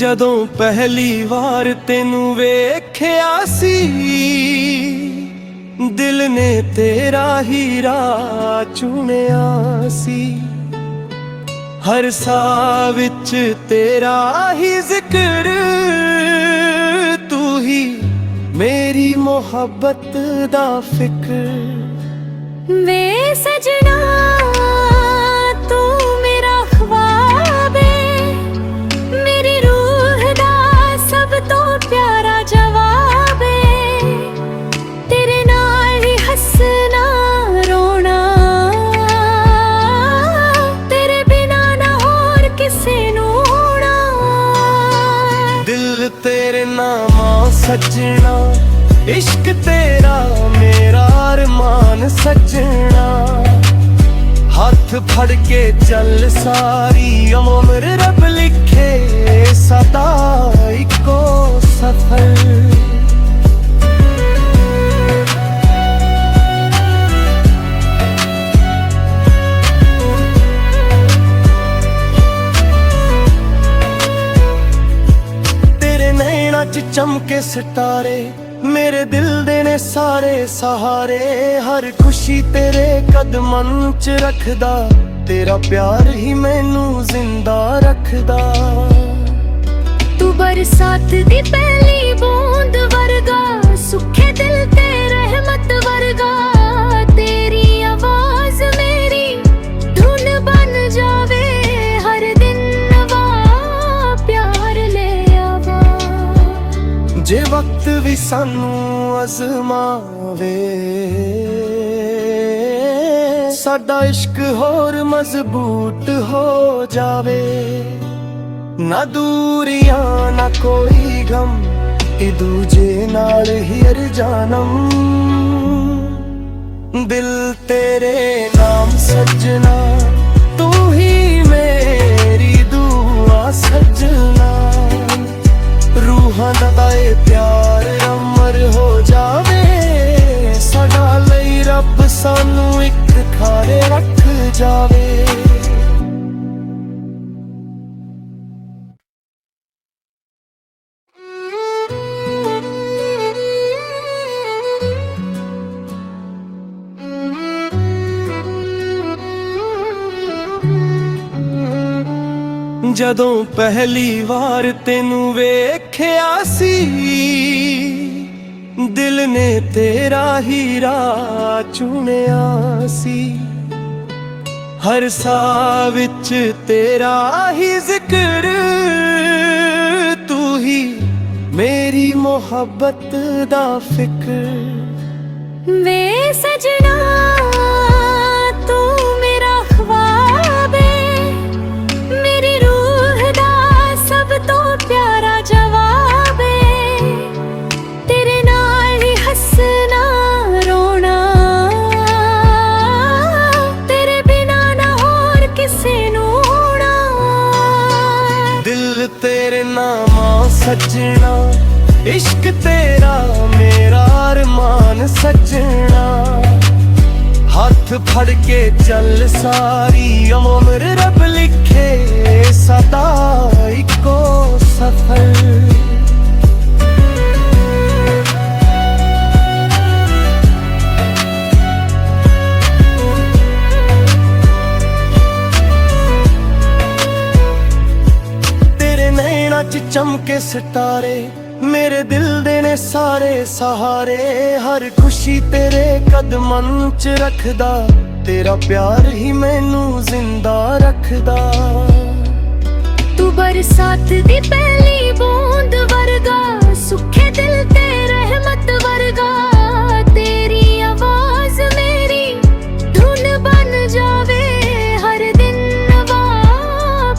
ਜਦੋਂ ਪਹਿਲੀ ਵਾਰ ਤੈਨੂੰ ਵੇਖਿਆ ਸੀ ਦਿਲ ਨੇ ਤੇਰਾ ਹੀ ਰਾਹ ਚੁਣਿਆ ਸੀ। ਹਰ ਸਾਹ ਵਿੱਚ ਤੇਰਾ ਹੀ ਜ਼ਿਕਰ, ਤੂੰ ਹੀ ਮੇਰੀ ਮੁਹੱਬਤ ਦਾ ਫਿਕਰ। ਵੇ ਸਜਣਾ ਤੂੰ ਮੇਰਾ ख्वाब है, मेरी रूह दा सब तो प्यारा जवाब है। तेरे नाल ही हसना रोना, तेरे बिना ना होर किसे नू होना। दिल तेरे नामा सजना, इश्क तेरा मेरा अरमान सजना। हाथ फड़ के चल सारी उम्र रब लिखे सदा इको सफर। तेरे नैना च चमके सितारे, मेरे दिल दे ने सारे सहारे। हर खुशी तेरे कदमां च रखदा, तेरा प्यार ही मैनू जिंदा रखदा। तू बरसात दी पहली बूंद वर्गा, सुखे दिल ते रहमत वर्गा। तेरी आवाज मेरी धुन बन जावे, हर दिन नवा प्यार ले आवा। जे वक्त भी सानू अजमावे, साडा इश्क होर मजबूत हो जावे। ना दूरियां ना कोई गम, ए दूजे नाल ही हर जानम। दिल तेरे नाम सजना, तू ही मेरी दुआ सजना। रूहां दा ए प्यार अमर हो जावे, साडा लई रब सानू इक खारे रख जावे। ਜਦੋਂ ਪਹਿਲੀ ਵਾਰ ਤੈਨੂੰ ਵੇਖਿਆ ਸੀ ਦਿਲ ਨੇ ਤੇਰਾ ਹੀ ਰਾਹ ਚੁਣਿਆ ਸੀ। ਹਰ ਸਾਹ ਵਿੱਚ ਤੇਰਾ ਹੀ ਜ਼ਿਕਰ, ਤੂੰ ਹੀ ਮੇਰੀ ਮੁਹੱਬਤ ਦਾ ਫਿਕਰ। ਵੇ ਸਜਣਾ ਤੂੰ ਮੇਰਾ ख्वाब है, मेरी रूह दा सब तो प्यारा जवाब है। तेरे नाल ही हसना रोना, तेरे बिना ना होर किसे नू होना। दिल तेरे नामा सजना, इश्क तेरा मेरा अरमान सजना। हाथ फड़ के चल सारी उम्र रब लिखे सदा इको सफर। तेरे नैना च चमके सितारे, मेरे दिल दे ने सारे सहारे। हर खुशी तेरे कदमां च रखदा, तेरा प्यार ही मैनू जिंदा रखदा। तू बरसात दी पहली बूंद वर्गा, सुखे दिल ते रहमत वर्गा। तेरी आवाज मेरी धुन बन जावे, हर दिन नवा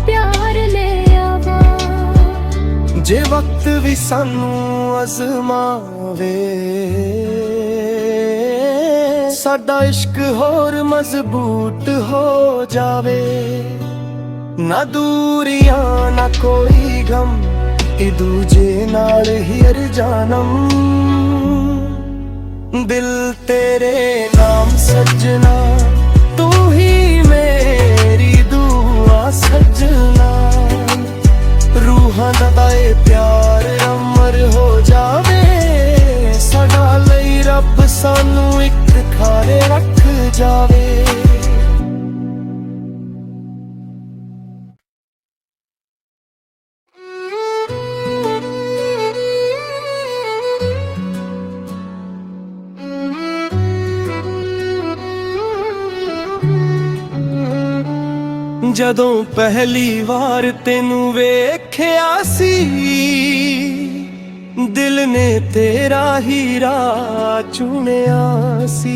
प्यार ले आवा। जे वक्त भी सानू अजमावे, साडा इश्क होर मजबूत हो जावे। ना दूरियां ना कोई गम, ए दूजे नाल ही हर जानम। दिल तेरे नाम सजना, तू ही मेरी दुआ सजना। रूहां दा प्यार अमर हो जावे, साडा लई रब सानू एक खारे रख जावे। ਜਦੋਂ ਪਹਿਲੀ ਵਾਰ ਤੈਨੂੰ ਵੇਖਿਆ ਸੀ, ਦਿਲ ਨੇ ਤੇਰਾ ਹੀ ਰਾਹ ਚੁਣਿਆ ਸੀ।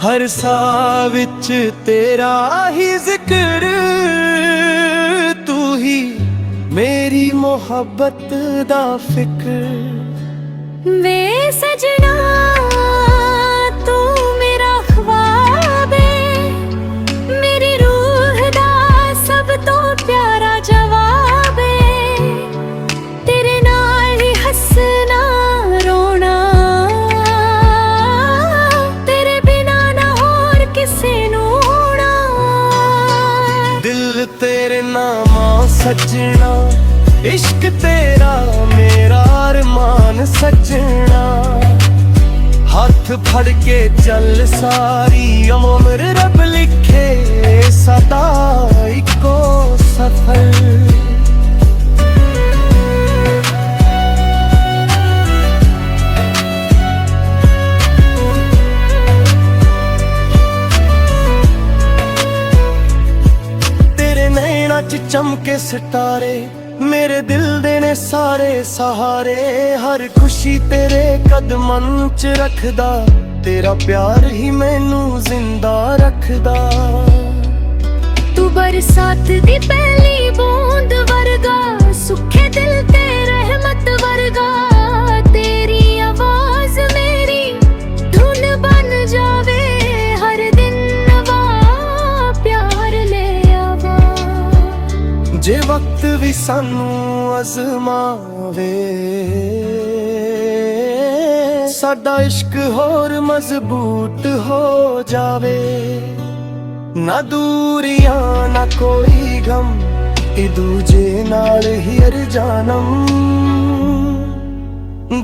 ਹਰ ਸਾਹ ਵਿੱਚ ਤੇਰਾ ਹੀ ਜ਼ਿਕਰ, ਤੂੰ ਹੀ ਮੇਰੀ ਮੁਹੱਬਤ ਦਾ ਫਿਕਰ। ਵੇ ਸਜਣਾ ਤੂੰ ਮੇਰਾ ख्वाब है, मेरी रूह दा सब तो प्यारा जवाब है। तेरे नाल ही हसना रोना, तेरे बिना ना होर किसे नू होना। दिल तेरे नामा सजना, इश्क तेरा मेरा अरमान सजना। हाथ फड़ के चल सारी उम्र रब लिखे सदा इको सफर। तेरे नैना च चमके सितारे, मेरे दिल दे ने सारे सहारे। हर खुशी तेरे कदमां च रखदा, तेरा प्यार ही मैनू जिंदा रखदा। तू बरसात दी पहली बूंद वर्गा, सुखे दिल ते रहमत वर्गा। तेरी आवाज मेरी धुन बन जावे, हर दिन नवा प्यार ले आवा। जे वक्त भी सानू अजमावे, साडा इश्क होर मजबूत हो जावे। ना दूरियां ना कोई गम, ए दूजे नाल ही हर जानम।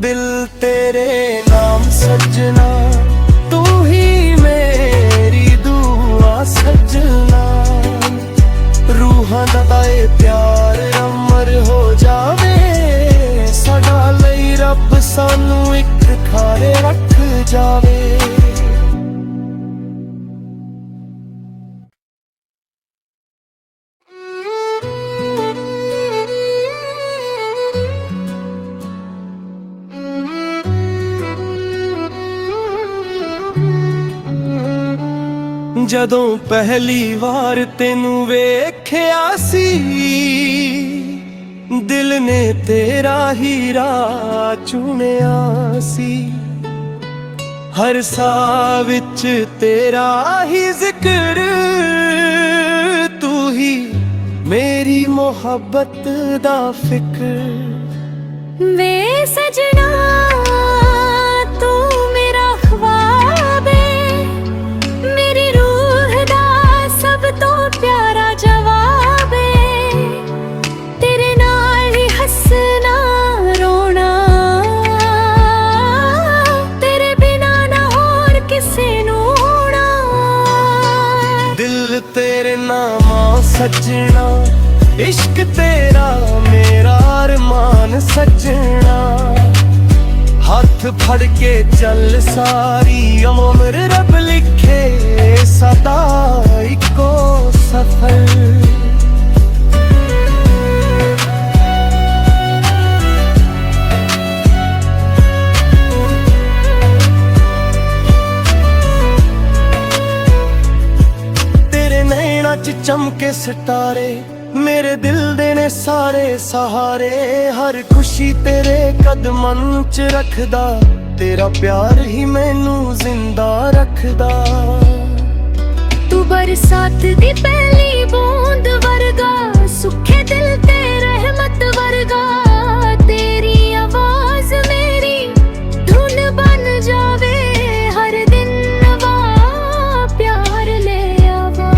दिल तेरे नाम सजना, तू ही मेरी दुआ सजना। रूहां दा ए प्यार अमर हो जावे, साडा लई रब सानू एक खारे रख जावे। ਜਦੋਂ ਪਹਿਲੀ ਵਾਰ ਤੈਨੂੰ ਵੇਖਿਆ ਸੀ, ਦਿਲ ਨੇ ਤੇਰਾ ਹੀ ਰਾਹ ਚੁਣਿਆ ਸੀ। ਹਰ ਸਾਹ ਵਿੱਚ ਤੇਰਾ ਹੀ ਜ਼ਿਕਰ, ਤੂੰ ਹੀ ਮੇਰੀ ਮੁਹੱਬਤ ਦਾ ਫਿਕਰ। ਵੇ ਸਜਣਾ ਤੂੰ ਮੇਰਾ ख्वाब है, मेरी रूह दा सब तो प्यारा जवाब है। तेरे नाल ही हसना रोना, तेरे बिना ना होर किसे नू होना। दिल तेरे नामा सजना, इश्क तेरा मेरा अरमान सजना। हाथ फड़ के चल सारी उम्र रब लिखे सदा इको सफर। तेरे नैना च चमके सितारे, मेरे दिल दे ने सारे सहारे। हर खुशी तेरे कदमां च रखदा, तेरा प्यार ही मैनू जिंदा रखदा। तू बरसात दी पहली बूंद वर्गा, सुखे दिल ते रहमत वर्गा। तेरी आवाज मेरी धुन बन जावे, हर दिन नवा प्यार ले आवा।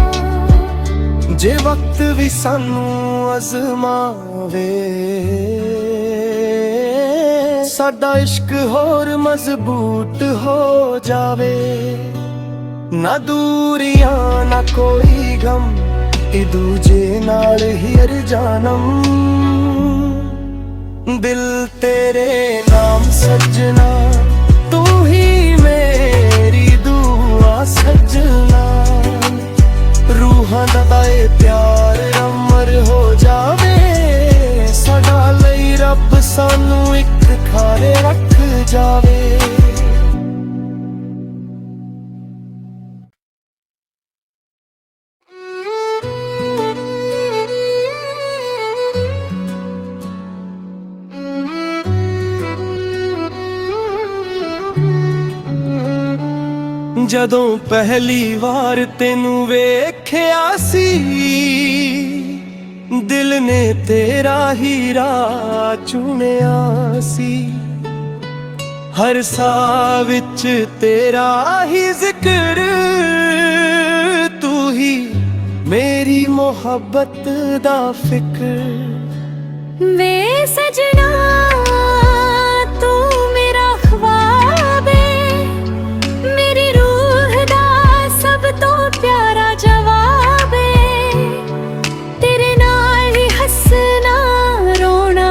जे वक्त भी ਵੀ ਸਾਨੂੰ ਅਜ਼ਮਾਵੇ, ਸਾਡਾ ਇਸ਼ਕ ਹੋਰ ਮਜ਼ਬੂਤ ਹੋ ਜਾਵੇ। ਨਾ ਦੂਰੀਆਂ ਨਾ ਕੋਈ ਗਮ, ਇਹ ਦੂਜੇ ਨਾਲ ਹੀ ਅਰਜਾਨਮ। ਦਿਲ ਤੇਰੇ ਨਾਮ ਸਜਣਾ, ਤੂੰ ਹੀ ਮੇਰੀ ਦੁਆ ਸਜਣਾ। ਰੂਹਾਂ ਦਾ ਇਹ ਪਿਆਰ ਅਮਰ ਹੋ ਜਾਵੇ, ਸਾਡਾ ਲਈ ਰੱਬ ਸਾਨੂੰ ਇੱਕ ਖਾਰੇ ਰੱਖ ਜਾਵੇ। ਜਦੋਂ ਪਹਿਲੀ ਵਾਰ ਤੈਨੂੰ ਵੇਖਿਆ ਸੀ, ਦਿਲ ਨੇ ਤੇਰਾ ਹੀ ਰਾਹ ਚੁਣਿਆ ਸੀ। ਹਰ ਸਾਹ ਵਿੱਚ ਤੇਰਾ ਹੀ ਜ਼ਿਕਰ, ਤੂੰ ਹੀ ਮੇਰੀ ਮੁਹੱਬਤ ਦਾ ਫਿਕਰ। ਵੇ ਸਜਣਾ ਤੂੰ ਮੇਰਾ ख्वाब है, मेरी रूह दा सब तो प्यारा जवाब है। तेरे नाल ही हसना रोना,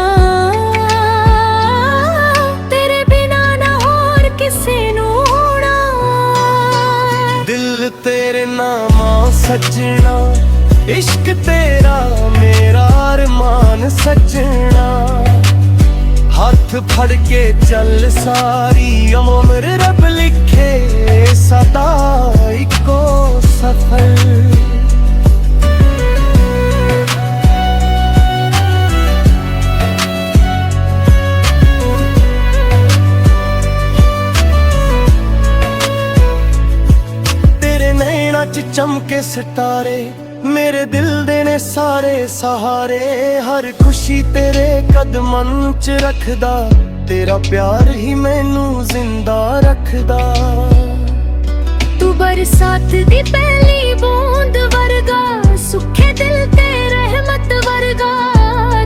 तेरे बिना ना होर किसे नू होना। दिल तेरे नामा सजना, इश्क तेरा मेरा अरमान सजना। हाथ फड़ के चल सारी उम्र रब लिखे सदा इको सफर। तेरे नैना च चमके सितारे, मेरे दिल दे ने सारे सहारे। हर खुशी तेरे कदमां च रखदा, तेरा प्यार ही मैनू जिंदा रखदा। तू बरसात दी पहली बूंद वर्गा, सुखे दिल ते रहमत वर्गा।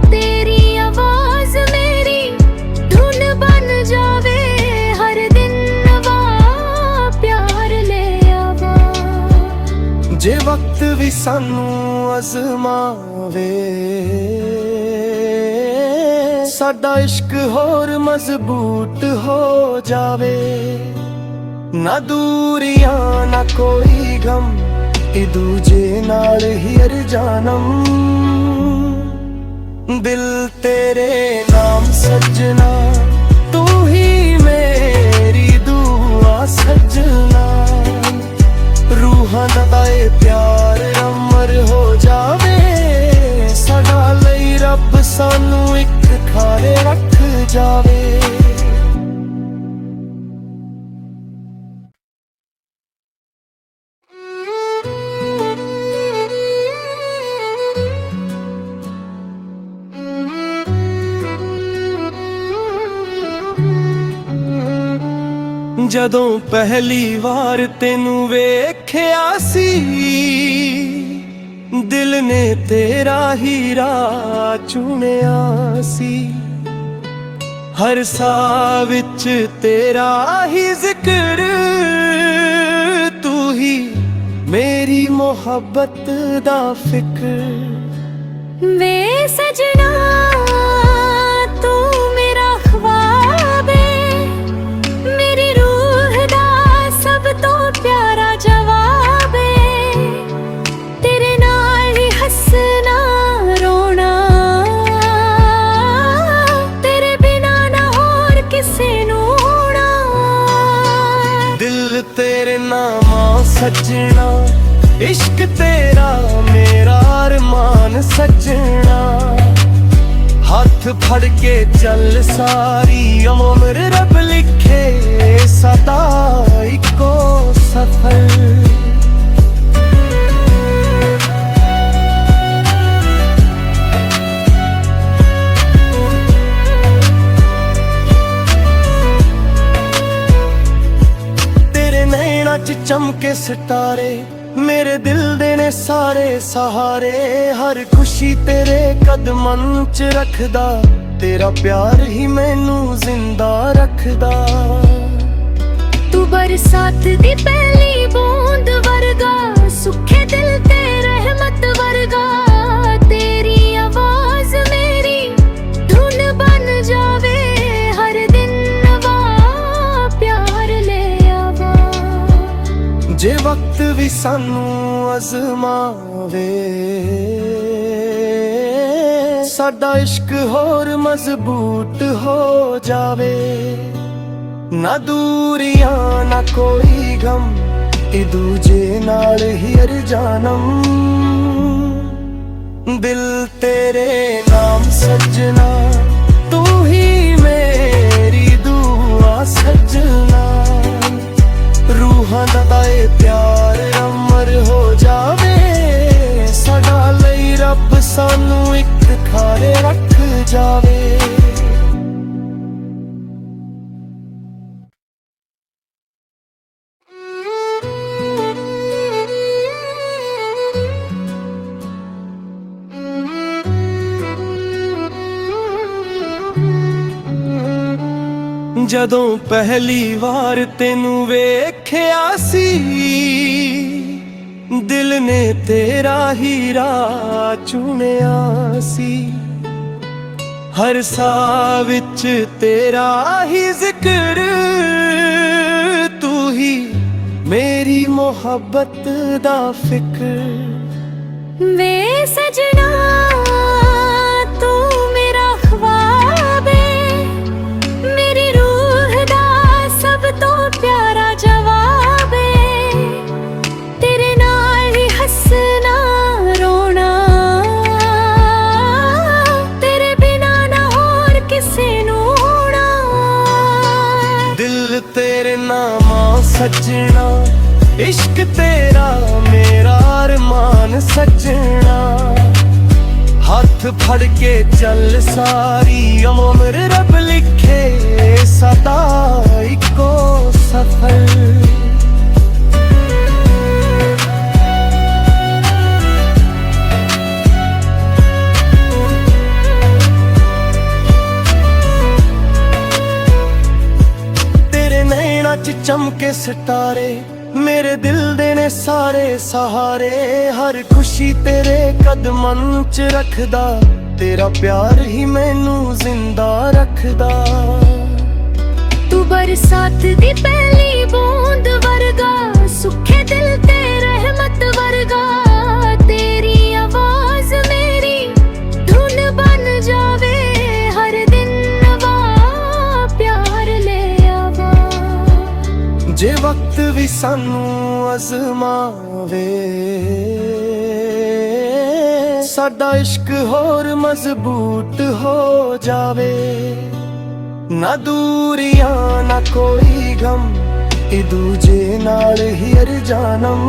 तेरी आवाज मेरी धुन बन जावे, हर दिन नवा प्यार ले आवा। जे वक्त भी सानू अजमावे, साडा इश्क होर मजबूत हो जावे। ना दूरियां ना कोई गम, ए दूजे नाल ही अरजानम। दिल तेरे नाम सजना, तू ही मेरी दुआ सजना। रूहां दा ये प्यार अमर हो जावे, साडा लई रब सानू एक खारे रख जावे। ਜਦੋਂ ਪਹਿਲੀ ਵਾਰ ਤੈਨੂੰ ਵੇਖਿਆ ਸੀ, ਦਿਲ ਨੇ ਤੇਰਾ ਹੀ ਰਾਹ ਚੁਣਿਆ ਸੀ। ਹਰ ਸਾਹ ਵਿੱਚ ਤੇਰਾ ਹੀ ਜ਼ਿਕਰ, ਤੂੰ ਹੀ ਮੇਰੀ ਮੁਹੱਬਤ ਦਾ ਫਿਕਰ। ਵੇ ਸਜਣਾ ਤੂੰ ਮੇਰਾ ख्वाब है, मेरी रूह दा सब तो प्यारा जवाब है। तेरे नाल ही हसना रोना, तेरे बिना ना होर किसे नू होना। दिल तेरे नामा सजना, इश्क तेरा मेरा अरमान सजना। हाथ फड़ के चल सारी उम्र रब लिखे सदा इको सफर। तेरे नैना च चमके सितारे, ਮੇਰੇ ਦਿਲ ਦੇ ਨੇ ਸਾਰੇ ਸਹਾਰੇ, ਹਰ ਖੁਸ਼ੀ ਤੇਰੇ ਕਦਮਾਂ 'ਚ ਰੱਖਦਾ, ਤੇਰਾ ਪਿਆਰ ਹੀ ਮੈਨੂੰ ਜ਼ਿੰਦਾ ਰੱਖਦਾ। ਤੂੰ ਬਰਸਾਤ ਦੀ ਪਹਿਲੀ ਬੂੰਦ ਵਰਗਾ, ਸੁੱਖੇ ਦਿਲ ਤੇ ਰਹਿਮਤ ਵਰਗਾ, ਤੇਰੀ ਆਵਾਜ਼ ਮੇਰੀ ਧੁਨ ਬਣ ਜਾਵੇ, ਹਰ ਦਿਨ ਨਵਾਂ ਪਿਆਰ ਲੈ ਆਵਾ। ਜੇ ਵਕਤ ਵੀ ਸਾਨੂੰ ਅਜ਼ਮਾਵੇ, ਸਾਡਾ ਇਸ਼ਕ ਹੋਰ ਮਜ਼ਬੂਤ ਹੋ ਜਾਵੇ। ਨਾ ਦੂਰੀਆਂ ਨਾ ਕੋਈ ਗਮ, ਇਹ ਦੂਜੇ ਨਾਲ ਹੀ ਹਰ ਜਨਮ। ਦਿਲ ਤੇਰੇ ਨਾਮ ਸਜਣਾ, ਤੂੰ ਹੀ ਮੇਰੀ ਦੁਆ ਸਜਣਾ। ਰੂਹਾਂ ਦਾ ਇਹ ਪਿਆਰ ਅਮਰ ਹੋ ਜਾਵੇ, ਸਾਡਾ ਲਈ ਰੱਬ ਸਾਨੂੰ ਇੱਕ ਖਾਰੇ ਰੱਖ ਜਾਵੇ। ਜਦੋਂ ਪਹਿਲੀ ਵਾਰ ਤੈਨੂੰ ਵੇਖਿਆ ਸੀ, ਦਿਲ ਨੇ ਤੇਰਾ ਹੀ ਰਾਹ ਚੁਣਿਆ ਸੀ। ਹਰ ਸਾਹ ਵਿੱਚ ਤੇਰਾ ਹੀ ਜ਼ਿਕਰ, ਤੂੰ ਹੀ ਮੇਰੀ ਮੁਹੱਬਤ ਦਾ ਫਿਕਰ। ਵੇ ਸਜਣਾ ਤੂੰ ਮੇਰਾ ख्वाब ਏ, ਮੇਰੀ ਰੂਹ ਦਾ ਸਭ ਤੋਂ ਪਿਆਰਾ ਜਵਾਬ ਏ। ਤੇਰੇ ਨਾਲ ਹੀ ਹੱਸਣਾ ਰੋਣਾ, ਤੇਰੇ ਬਿਨਾ ਨਾ ਹੋਰ ਕਿਸੇ ਨੂੰ ਹੋਣਾ। ਦਿਲ ਤੇਰੇ ਨਾਮ ਸਜਣਾ, ਇਸ਼ਕ ਤੇਰਾ ਮੇਰਾ ਅਰਮਾਨ ਸਜਣਾ। ਹੱਥ ਫੜ ਕੇ ਚੱਲ ਸਾਰੀ ਉਮਰ, ਰੱਬ ਲਿਖੇ ਸਦਾ ਇੱਕੋ ਸਫਰ। ਤੇਰੇ ਨੈਣਾਂ 'ਚ ਚਮਕੇ ਸਿਤਾਰੇ, ਮੇਰੇ ਦਿਲ ਦੇ ਨੇ ਸਾਰੇ ਸਹਾਰੇ। ਹਰ ਖੁਸ਼ੀ ਤੇਰੇ ਕਦਮਾਂ 'ਚ ਰੱਖਦਾ, ਤੇਰਾ ਪਿਆਰ ਹੀ ਮੈਨੂੰ ਜ਼ਿੰਦਾ ਰੱਖਦਾ। ਤੂੰ ਬਰਸਾਤ ਦੀ ਪਹਿਲੀ ਬੂੰਦ ਵਰਗਾ, ਸੁੱਖੇ ਦਿਲ ਤੇ ਰਹਿਮਤ ਵਰਗਾ, ਤੇਰੀ ਆਵਾਜ਼ ਮੇਰੀ ਧੁਨ ਬਣ ਜਾਵੇ, ਹਰ ਦਿਨ ਨਵਾਂ ਪਿਆਰ ਲੈ ਆਵਾ। ਜੇ ਵਕਤ ਵੀ ਸਾਨੂੰ ਅਜ਼ਮਾਵੇ, ਸਾਡਾ ਇਸ਼ਕ ਹੋਰ ਮਜ਼ਬੂਤ ਹੋ ਜਾਵੇ। ਨਾ ਦੂਰੀਆਂ ਨਾ ਕੋਈ ਗਮ, ਇਹ ਦੂਜੇ ਨਾਲ ਹੀ ਹਰ ਜਨਮ।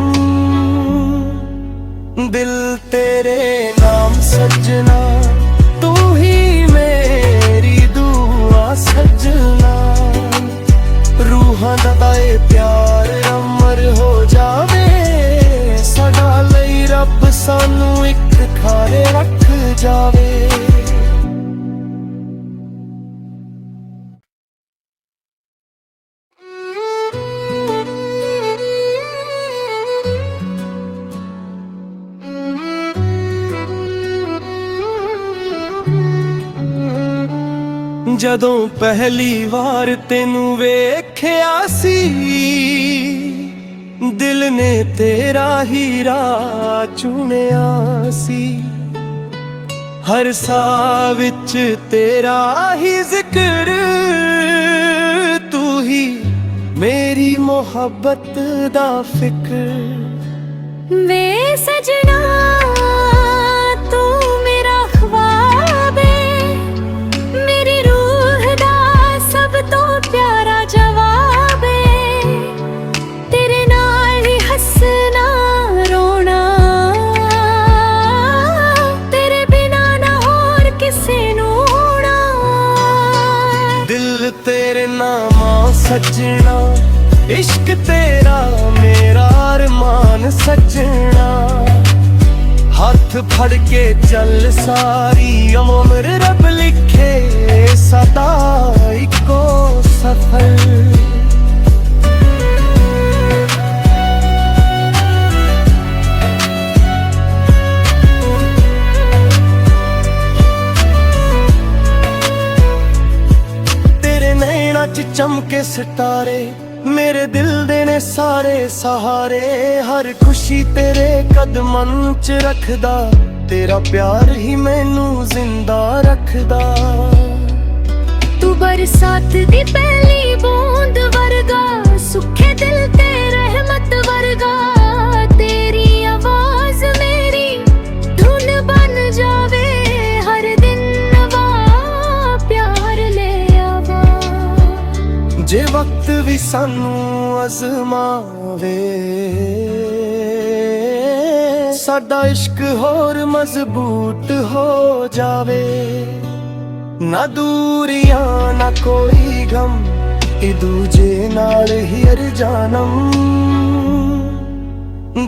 ਦਿਲ ਤੇਰੇ ਨਾਮ ਸਜਣਾ, ਤੂੰ ਹੀ ਮੇਰੀ ਦੁਆ ਸਜਣਾ। ਰੂਹਾਂ ਦਾ ਇਹ ਪਿਆਰ ਅਮਰ ਹੋ ਜਾਵੇ, ਸਾਡਾ ਲਈ ਰੱਬ ਸਾਨੂੰ ਇੱਕ ਖਾਰੇ ਰੱਖ ਜਾਵੇ। ਜਦੋਂ ਪਹਿਲੀ ਵਾਰ ਤੈਨੂੰ ਵੇਖਿਆ ਸੀ, ਦਿਲ ਨੇ ਤੇਰਾ ਹੀ ਰਾਹ ਚੁਣਿਆ ਸੀ। ਹਰ ਸਾਹ ਵਿੱਚ ਤੇਰਾ ਹੀ ਜ਼ਿਕਰ, ਤੂੰ ਹੀ ਮੇਰੀ ਮੁਹੱਬਤ ਦਾ ਫਿਕਰ। ਵੇ ਸਜਣਾ ਤੂੰ ਮੇਰਾ ख्वाब ਏ, ਮੇਰੀ ਰੂਹ ਦਾ ਸਭ ਤੋਂ ਪਿਆਰਾ ਜਵਾਬ ਏ। ਤੇਰੇ ਨਾਲ ਹੀ ਹੱਸਣਾ ਰੋਣਾ, ਤੇਰੇ ਬਿਨਾ ਨਾ ਹੋਰ ਕਿਸੇ ਨੂੰ ਹੋਣਾ। ਦਿਲ ਤੇਰੇ ਨਾਮ ਸਜਣਾ, इश्क तेरा मेरा अरमान सजना, हाथ फड़ के चल सारी उम्र रब लिखे सदा इको सफर। चमके सितारे मेरे दिल दे ने सारे सहारे, हर खुशी तेरे कदमां च रखदा, तेरा प्यार ही मैनू जिंदा रखदा। तू बरसात दी पहली बूंद वर्गा, सुखे दिल ते रहमत वर्गा, तेरी आवाज मेरी धुन बन जावे, हर दिन नवा प्यार ले आवा। जे वक्त भी सानू अजमावे, साडा इश्क होर मजबूत हो जावे, ना दूरियां ना कोई गम, ए दूजे नाल ही हर जानम।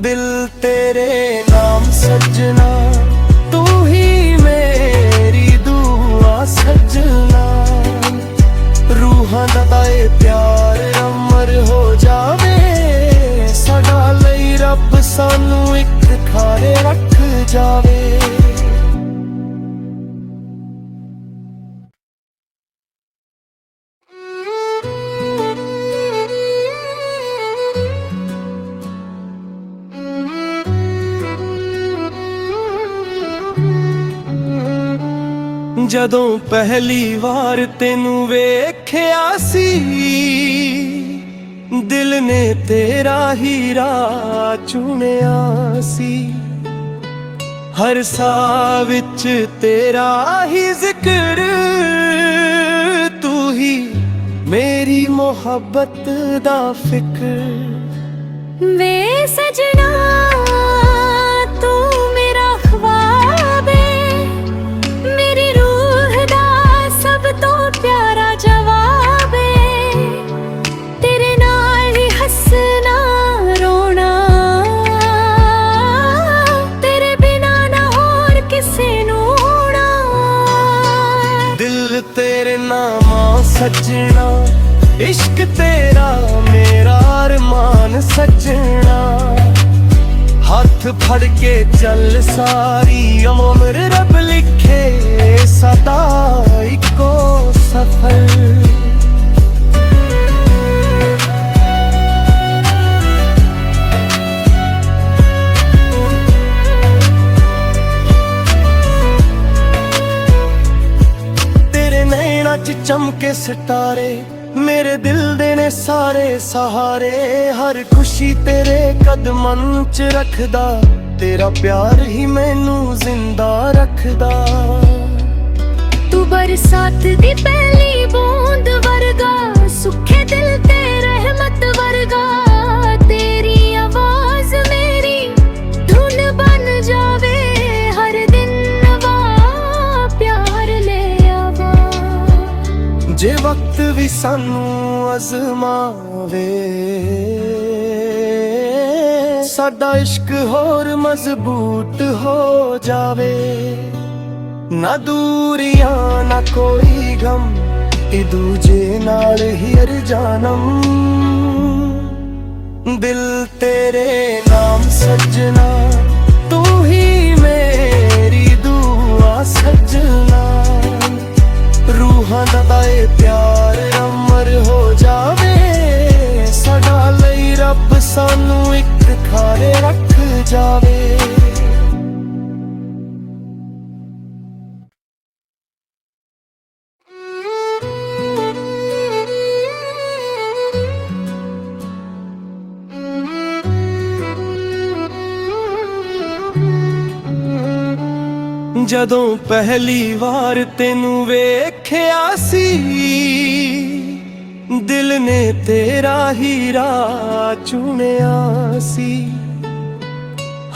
दिल तेरे नाम सजना, तू ही मेरी दुआ सजना, रूहां दा ए प्यार अमर हो जावे, साडा लई रब सानू इक थारे रख जावे। ਜਦੋਂ ਪਹਿਲੀ ਵਾਰ ਤੈਨੂੰ ਵੇਖਿਆ ਸੀ, ਦਿਲ ਨੇ ਤੇਰਾ ਹੀ ਰਾਹ ਚੁਣਿਆ ਸੀ, ਹਰ ਸਾਹ ਵਿੱਚ ਤੇਰਾ ਹੀ ਜ਼ਿਕਰ, ਤੂੰ ਹੀ ਮੇਰੀ ਮੁਹੱਬਤ ਦਾ ਫਿਕਰ। ਵੇ ਸਜਣਾ ਤੂੰ ਮੇਰਾ ख्वाब है, मेरी रूह दा सब तो प्यारा जवाब है, तेरे नाल ही हंसना रोना, तेरे बिना ना होर किसे नू होना। दिल तेरे नामा सजना, इश्क तेरा मेरा अरमान सजना, हाथ फड़ के चल सारी उम्र रब लिखे सदा इको सफर। तेरे नैना च चमके सितारे मेरे दिल दे ने सारे सहारे, हर खुशी तेरे कदमां च रखदा, तेरा प्यार ही मैनू जिंदा रखदा। तू बरसात दी पहली बूंद वर्गा, सुखे दिल ते रहमत वर्गा, तेरी आवाज मेरी धुन बन जावे, हर दिन नवा प्यार ले आवा। जे वक्त भी सानू अजमावे, साडा इश्क होर मजबूत हो जावे, ना दूरियां ना कोई गम, ए दूजे नाल ही हर जानम। दिल तेरे नाम सजना, तू ही मेरी दुआ सजना, रूहां दा ए प्यार अमर हो जावे, साडा लई रब सानू इक थारे रख जावे। ਜਦੋਂ ਪਹਿਲੀ ਵਾਰ ਤੈਨੂੰ ਵੇਖਿਆ ਸੀ, ਦਿਲ ਨੇ ਤੇਰਾ ਹੀ ਰਾਹ ਚੁਣਿਆ ਸੀ,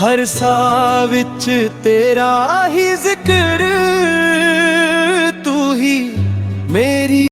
ਹਰ ਸਾਹ ਵਿੱਚ ਤੇਰਾ ਹੀ ਜ਼ਿਕਰ, ਤੂੰ ਹੀ ਮੇਰੀ